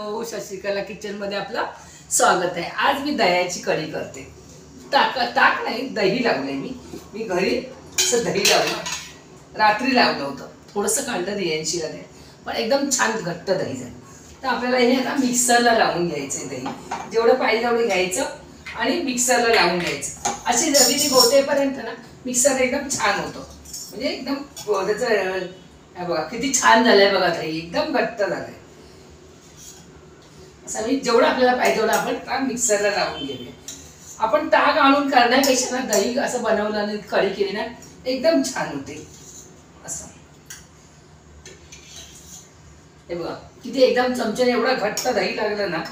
Hello, Shashikala kitchen मध्ये आपलं स्वागत आहे। आज मी दह्याची कढी करते। ताक नाही, दही लावले मी घरी असं दही लावलं, रात्री लावलं होतं, थोडंसं काढलं रियांशी मध्ये, पण एकदम छान घट्ट दही झालं। तर आपल्याला हे आता मिक्सरला लावून घ्यायचं दही, जेवढं पाहिजे तेवढं घ्यायचं आणि मिक्सरला लावून घ्यायचं। अशी रवी गोटेपर्यंत ना मिक्सर एकदम छान होतं, म्हणजे एकदम त्याचं बघा किती छान झालंय बघा, दही एकदम घट्ट झालंय। असं मी जेवढं आपल्याला पाहिजे तेवढं आपण मिक्सरला लावून घेऊया। आपण ताक आणून करण्यापेक्षा ना दही असं बनवलं आणि कढी केली ना एकदम छान होते। असं हे बघा किती एकदम चमच्याने एवढा घट्ट दही लागलं ना,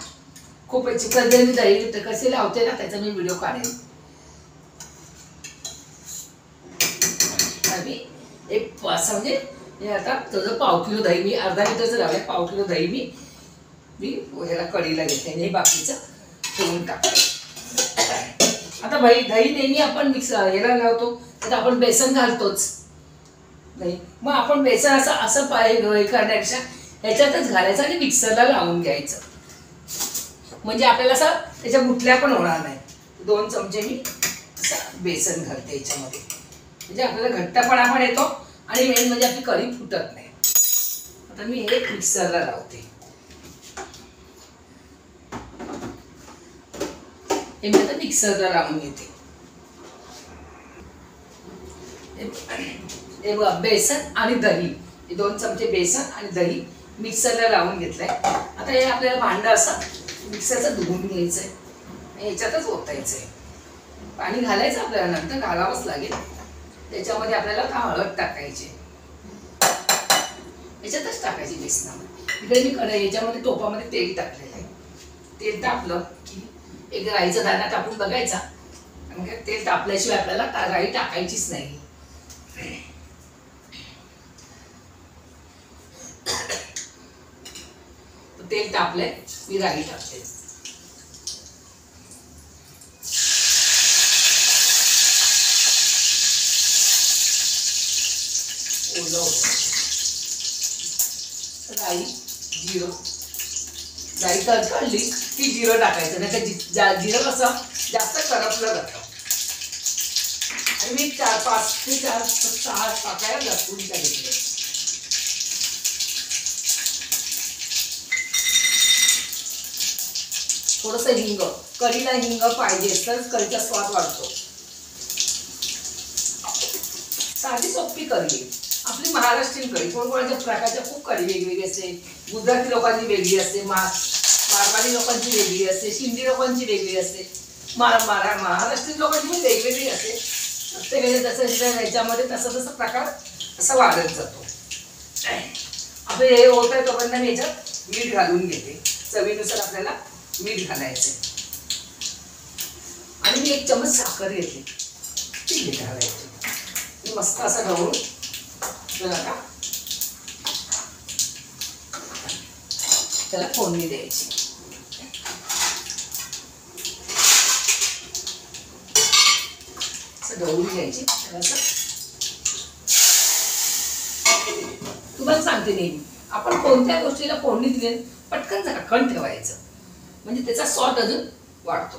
खूप चिकन मी दही कसे लावते ना त्याचा मी व्हिडिओ काढेन। आणि एक असं म्हणजे हे आता तुझं पाव किलो दही मी अर्धा लिटरचं लावलंय, पाव किलो दही मी ह्याला कढीला घेते आणि बाकीचं ठेवून टाकते। आता दही नेहमी आपण ह्याला लावतो तर आपण बेसन घालतोच नाही, मग आपण बेसन असं करण्यापेक्षा ह्याच्यातच घालायचं आणि मिक्सरला लावून घ्यायचं, म्हणजे आपल्याला असं त्याच्या गुठल्या पण होणार नाही। 2 चमचे मी बेसन घालते याच्यामध्ये, म्हणजे आपल्याला घट्टपणा पण येतो आणि मेन म्हणजे आपली कढी फुटत नाही। आता मी हे मिक्सरला लावते, हे मी आता मिक्सरला लावून घेते। हे बघा बेसन आणि दही, हे 2 चमचे बेसन आणि दही मिक्सरला लावून घेतलंय। आता हे आपल्याला भांडं असं मिक्सरचं धुवून घ्यायचंय, ह्याच्यातच ओतायचंय, पाणी घालायचं आपल्याला, नंतर घालावंच लागेल। त्याच्यामध्ये आपल्याला हळद टाकायची, याच्यातच टाकायची बेसनामध्ये। इकडे मी कढई याच्यामध्ये टोपामध्ये तेल टाकलेलं आहे, तेल तापलं की एक राईचा दाणा टाकून बघायचा, आणि तेल तापल्याशिवाय आपल्याला राई टाकायचीच नाही। तेल तापलंय, मी राई टाकते। राई जिरं, राई तडतडली की जिरं टाकायचं, नाही तर जिरं कसं जास्त करपलं जातं। आणि मी 5 ते 6 पाकळ्या लसूणच्या घेतल्या। थोडंसं हिंग, कढीला हिंग पाहिजे तर कढीचा स्वाद वाढतो। साधी सोपी कढी आपली महाराष्ट्रीयन कढी, कोणकोणाच्या प्रकारच्या खूप कढी वेगवेगळी असते। गुजराती लोकांची वेगळी असते, मारवाडी लोकांची वेगळी असते, सिंधी लोकांची वेगळी असते, महाराष्ट्रीयन लोकांची पण वेगवेगळी असते। प्रत्येकाच्या तसं ह्याच्यामध्ये तसं प्रकार असा वाढत जातो। आपलं हे होत आहे तोपर्यंत मी याच्यात मीठ घालून घेते, चवीनुसार आपल्याला मीठ घालायचं आणि मी 1 चमच साखर घेतली, ती घालायची मस्त असं ढवळून त्याला फोडणी द्यायची। असं ढवळून घ्यायची। तुम्हाला सांगते नेहमी आपण कोणत्या गोष्टीला फोडणी दिली पटकन झाकण ठेवायचं, म्हणजे त्याचा स्वाद अजून वाढतो।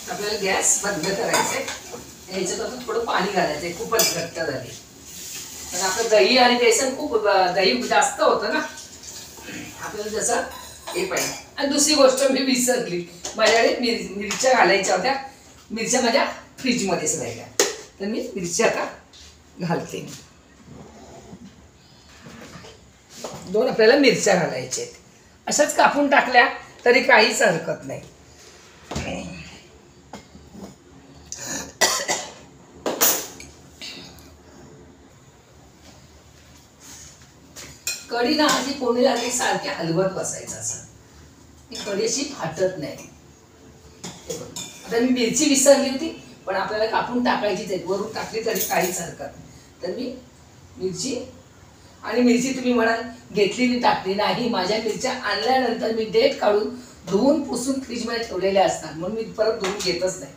आपल्याला गॅस बंद करायचंय, ह्याच्यात थोडं पाणी घालायचंय, खूपच घट्ट झाली, पण आपलं दही आणि बेसन खूप दही जास्त होतं ना आपल्याला, जसं हे पाहिजे। आणि दुसरी गोष्ट मी विसरली, माझ्याकडे मिरच्या घालायच्या होत्या, मिरच्या माझ्या फ्रीजमध्येच राहिल्या, तर मी मिरच्या आता घालते। 2 आपल्याला मिरच्या घालायच्या आहेत, अशाच कापून टाकल्या तरी काहीच हरकत नाही। कढी ना अशी कोणी लागली सारखी हलवत बसायचं, असं कढी अशी फाटत नाही। आता मी मिरची विसरली होती, पण आपल्याला कापून टाकायचीच आहे, वरून टाकली तरी काहीच हरकत नाही। तर मी मिरची तुम्ही म्हणाल घेतलेली टाकली नाही, माझ्या मिरच्या आणल्यानंतर मी डेट काढून धुवून पुसून फ्रीजमध्ये ठेवलेल्या असतात, म्हणून मी परत धुवून घेतच नाही।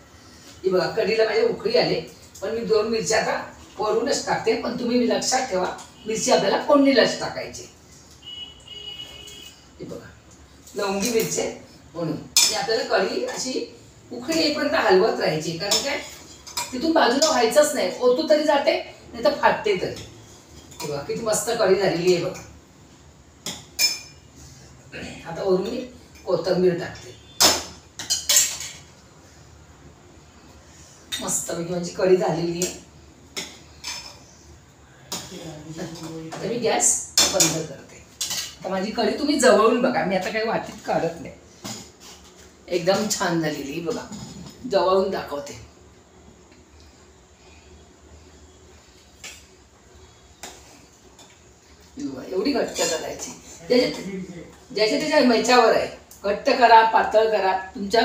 ही बघा कढीला माझ्या उकळी आले, पण मी 2 मिरच्या आता वरूनच टाकते, पण तुम्ही लक्षात ठेवा मिरची आपल्याला फोडणीलाच टाकायची. हे बघा लवंगी मिरची म्हणून आपल्याला कढी अशी उकळी येईपर्यंत हलवत राहायची, कारण काय तिथून बाजूला व्हायचंच नाही, ओतू तरी जाते नाही तर फाटते तरी. हे बघा किती मस्त कढी झालेली आहे बघा. आता वरून मी कोथिंबीर टाकते. मस्त म्हणजे कढी झालेली आहे. आता मी गॅस बंद करते. आता माझी कढी तुम्ही जवळून बघा, मी आता काही वाटीत काढत नाही, एकदम छान झालेली बघा. जवळून दाखवते. एवढी घट्ट करायची, ज्याच्या त्याच्या मैच्यावर आहे, घट्ट करा पातळ करा तुमच्या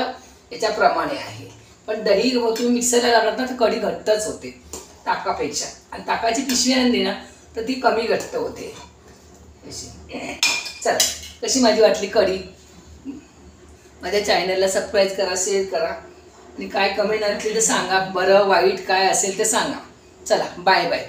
याच्याप्रमाणे आहे. पण दही तुम्ही मिक्सरला लावलात ना तर कढी घट्टच होते ताकापेक्षा, आणि ताकाची पिशवी आणली ना तर ती कमी घट्ट होते. चला कशी माझी वाटली कढी. माझ्या चॅनलला सबस्क्राईब करा, शेअर करा, आणि काय कमेंट असतील तर सांगा, बरं वाईट काय असेल ते सांगा. चला बाय बाय.